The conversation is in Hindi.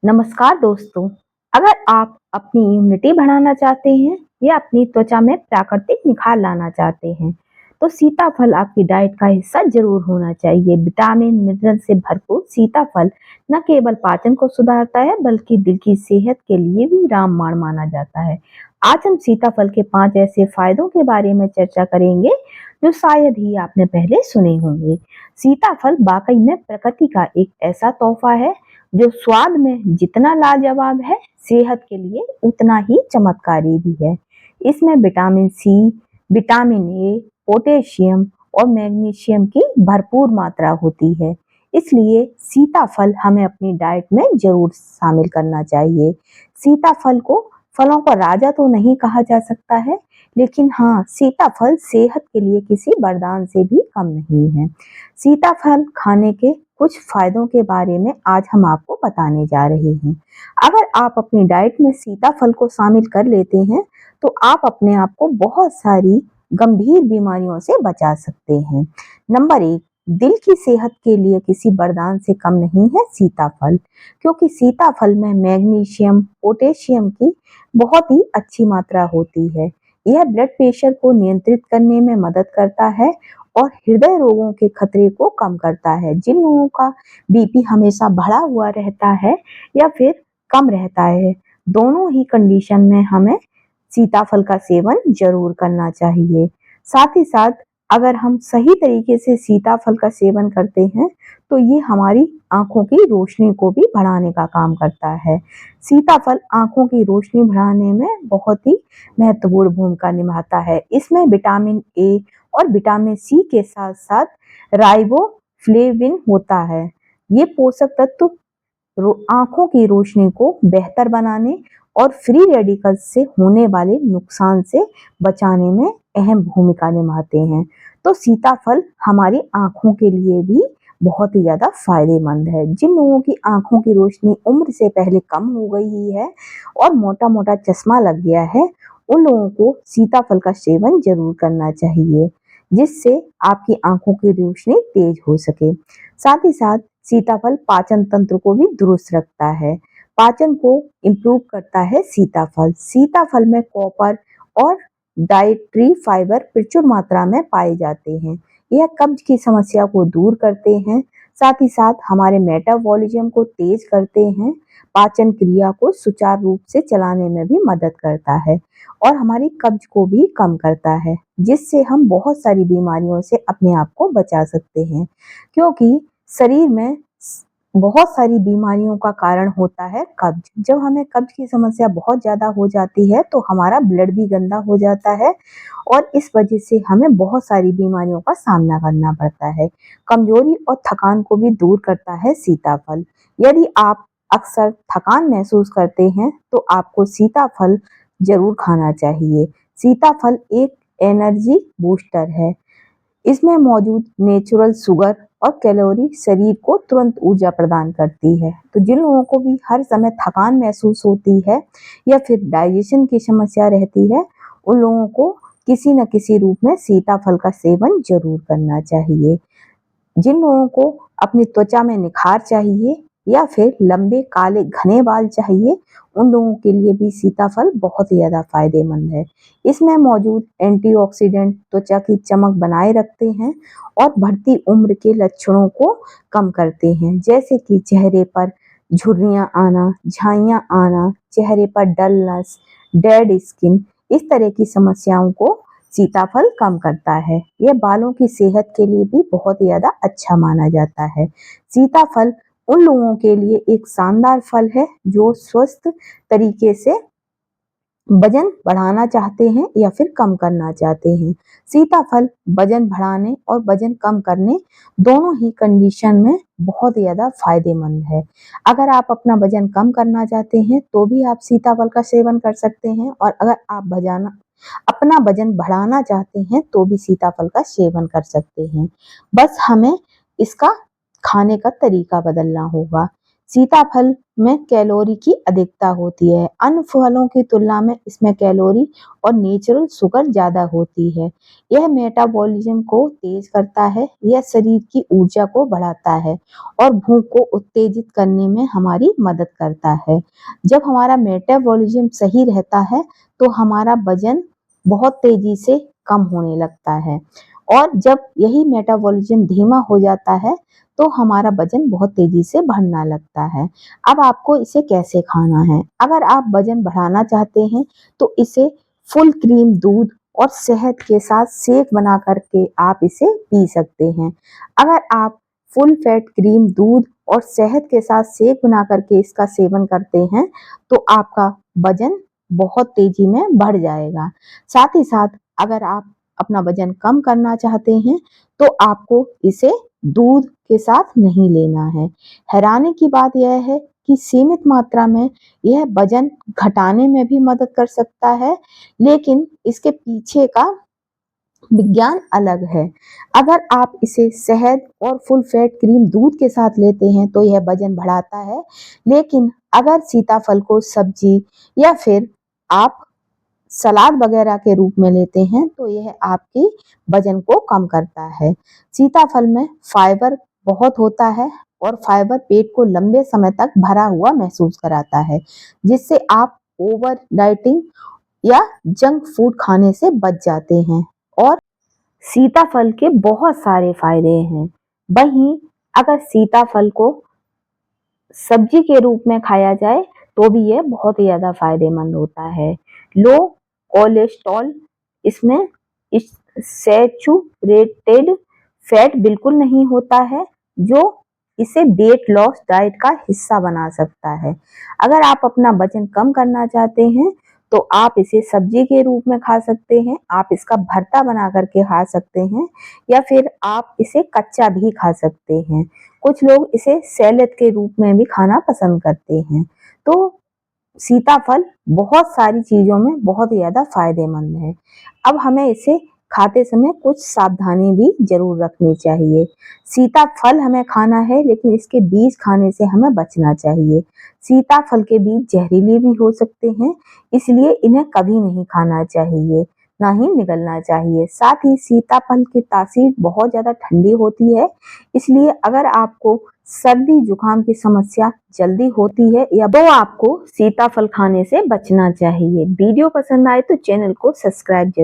नमस्कार दोस्तों। अगर आप अपनी इम्यूनिटी बढ़ाना चाहते हैं या अपनी त्वचा में प्राकृतिक निखार लाना चाहते हैं, तो सीताफल आपकी डाइट का हिस्सा जरूर होना चाहिए। विटामिन मिनरल से भरपूर सीताफल न केवल पाचन को सुधारता है बल्कि दिल की सेहत के लिए भी रामबाण माना जाता है। आज हम सीताफल के 5 ऐसे फायदों के बारे में चर्चा करेंगे जो शायद ही आपने पहले सुने होंगे। सीताफल वाकई में प्रकृति का एक ऐसा तोहफा है जो स्वाद में जितना लाजवाब है, सेहत के लिए उतना ही चमत्कारी भी है। इसमें vitamin C, vitamin A, potassium और मैग्नीशियम की भरपूर मात्रा होती है। इसलिए सीताफल हमें अपनी डाइट में जरूर शामिल करना चाहिए। सीताफल को फलों का राजा तो नहीं कहा जा सकता है, लेकिन हाँ, सीताफल सेहत के लिए किसी वरदान से भी कम नहीं है। सीताफल खाने के कुछ फायदों के बारे में आज हम आपको बताने जा रहे हैं। अगर आप अपनी डाइट में सीताफल को शामिल कर लेते हैं, तो आप अपने आप को बहुत सारी गंभीर बीमारियों से बचा सकते हैं। नंबर 1, दिल की सेहत के लिए किसी वरदान से कम नहीं है सीताफल, क्योंकि सीताफल में मैग्नीशियम, पोटेशियम की बहुत ही अच्छी मात्रा होती है। यह ब्लड प्रेशर को नियंत्रित करने में मदद करता है और हृदय रोगों के खतरे को कम करता है। जिन लोगों का बीपी हमेशा बढ़ा हुआ रहता है या फिर कम रहता है, दोनों ही कंडीशन में हमें सीताफल का सेवन जरूर करना चाहिए। साथ ही साथ अगर हम सही तरीके से सीताफल का सेवन करते हैं, तो ये हमारी आंखों की रोशनी को भी बढ़ाने का काम करता है। सीताफल आंखों की रोशनी बढ़ाने में बहुत ही महत्वपूर्ण भूमिका निभाता है। इसमें विटामिन ए और विटामिन सी के साथ साथ राइबोफ्लेविन होता है। ये पोषक तत्व आंखों की रोशनी को बेहतर बनाने और फ्री रेडिकल्स से होने वाले नुकसान से बचाने में अहम भूमिका निभाते हैं। तो सीताफल हमारी आंखों के लिए भी बहुत ही ज्यादा फायदेमंद है। जिन लोगों की आंखों की रोशनी उम्र से पहले कम हो गई है और मोटा मोटा चश्मा लग गया है, उन लोगों को सीताफल का सेवन जरूर करना चाहिए, जिससे आपकी आंखों की रोशनी तेज हो सके। साथ ही साथ सीताफल पाचन तंत्र को भी दुरुस्त रखता है। पाचन को इम्प्रूव करता है सीताफल। सीताफल में कॉपर और डाइटरी फाइबर प्रचुर मात्रा में पाए जाते हैं। यह कब्ज की समस्या को दूर करते हैं। साथ ही साथ हमारे मेटाबॉलिज्म को तेज करते हैं, पाचन क्रिया को सुचारू रूप से चलाने में भी मदद करता है और हमारी कब्ज को भी कम करता है, जिससे हम बहुत सारी बीमारियों से अपने आप को बचा सकते हैं। क्योंकि शरीर में बहुत सारी बीमारियों का कारण होता है कब्ज। जब हमें कब्ज की समस्या बहुत ज्यादा हो जाती है, तो हमारा ब्लड भी गंदा हो जाता है और इस वजह से हमें बहुत सारी बीमारियों का सामना करना पड़ता है। कमजोरी और थकान को भी दूर करता है सीताफल। यदि आप अक्सर थकान महसूस करते हैं, तो आपको सीताफल जरूर खाना चाहिए। सीताफल एक एनर्जी बूस्टर है। इसमें मौजूद नेचुरल शुगर और कैलोरी शरीर को तुरंत ऊर्जा प्रदान करती है। तो जिन लोगों को भी हर समय थकान महसूस होती है या फिर डाइजेशन की समस्या रहती है, उन लोगों को किसी न किसी रूप में सीताफल का सेवन जरूर करना चाहिए। जिन लोगों को अपनी त्वचा में निखार चाहिए या फिर लंबे काले घने बाल चाहिए, उन लोगों के लिए भी सीताफल बहुत ही ज्यादा फायदेमंद है। इसमें मौजूद एंटीऑक्सीडेंट त्वचा की चमक बनाए रखते हैं और बढ़ती उम्र के लक्षणों को कम करते हैं, जैसे कि चेहरे पर झुर्रियां आना, झाइयां आना, चेहरे पर डलनेस, डेड स्किन, इस तरह की समस्याओं को सीताफल कम करता है। यह बालों की सेहत के लिए भी बहुत ही ज्यादा अच्छा माना जाता है। सीताफल उन लोगों के लिए एक शानदार फल है जो स्वस्थ तरीके से वजन बढ़ाना चाहते हैं या फिर कम करना चाहते हैं। सीताफल वजन बढ़ाने और वजन कम करने दोनों ही कंडीशन में बहुत ज्यादा फायदेमंद है। अगर आप अपना वजन कम करना चाहते हैं, तो भी आप सीताफल का सेवन कर सकते हैं, और अगर आप अपना वजन बढ़ाना चाहते हैं, तो भी सीताफल का सेवन कर सकते हैं। बस हमें इसका खाने का तरीका बदलना होगा। सीताफल में कैलोरी की अधिकता होती है। अन्य फलों की तुलना में इसमें कैलोरी और नेचुरल शुगर ज़्यादा होती है। यह मेटाबॉलिज्म को तेज करता है, यह शरीर की ऊर्जा को बढ़ाता है और भूख को उत्तेजित करने में हमारी मदद करता है। जब हमारा मेटाबॉलिज्म सही रहता है तो हमारा वजन बहुत तेजी से कम होने लगता है और जब यही मेटाबॉलिज्म धीमा हो जाता है तो हमारा वजन बहुत तेजी से बढ़ने लगता है। अब आपको इसे कैसे खाना है? अगर आप वजन बढ़ाना चाहते हैं तो इसे फुल क्रीम दूध और शहद के साथ शेक बना करके आप इसे पी सकते हैं। अगर आप फुल फैट क्रीम दूध और शहद के साथ शेक बना करके इसका सेवन करते हैं तो आपका वजन बहुत तेजी में बढ़ जाएगा। साथ ही साथ अगर आप अपना वजन कम करना चाहते हैं तो आपको इसे दूध के साथ नहीं लेना है। हैरानी की बात यह है कि सीमित मात्रा में यह वजन घटाने में भी मदद कर सकता है, लेकिन इसके पीछे का विज्ञान अलग है। अगर आप इसे शहद और फुल फैट क्रीम दूध के साथ लेते हैं तो यह वजन बढ़ाता है, लेकिन अगर सीताफल को सब्जी या फिर आप सलाद वगैरह के रूप में लेते हैं तो यह आपके वजन को कम करता है। सीताफल में फाइबर बहुत होता है और फाइबर पेट को लंबे समय तक भरा हुआ महसूस कराता है, जिससे आप ओवर डाइटिंग या जंक फूड खाने से बच जाते हैं। और सीताफल के बहुत सारे फायदे हैं। वहीं अगर सीताफल को सब्जी के रूप में खाया जाए तो भी यह बहुत ही ज्यादा फायदेमंद होता है। लो कोलेस्ट्रॉल इसमें सैचुरेटेड फैट बिल्कुल नहीं होता है, जो इसे वेट लॉस डाइट का हिस्सा बना सकता है। अगर आप अपना वजन कम करना चाहते हैं तो आप इसे सब्जी के रूप में खा सकते हैं, आप इसका भरता बना करके खा सकते हैं या फिर आप इसे कच्चा भी खा सकते हैं। कुछ लोग इसे सैलेड के रूप में भी खाना पसंद करते हैं। तो सीताफल बहुत सारी चीजों में बहुत ही ज्यादा फायदेमंद है। अब हमें इसे खाते समय कुछ सावधानी भी जरूर रखनी चाहिए। सीताफल हमें खाना है, लेकिन इसके बीज खाने से हमें बचना चाहिए। सीताफल के बीज जहरीले भी हो सकते हैं, इसलिए इन्हें कभी नहीं खाना चाहिए, ना ही निगलना चाहिए। साथ ही सीताफल की तासीर बहुत ज्यादा ठंडी होती है, इसलिए अगर आपको सर्दी जुकाम की समस्या जल्दी होती है या तो आपको सीताफल खाने से बचना चाहिए। वीडियो पसंद आए तो चैनल को सब्सक्राइब जरूर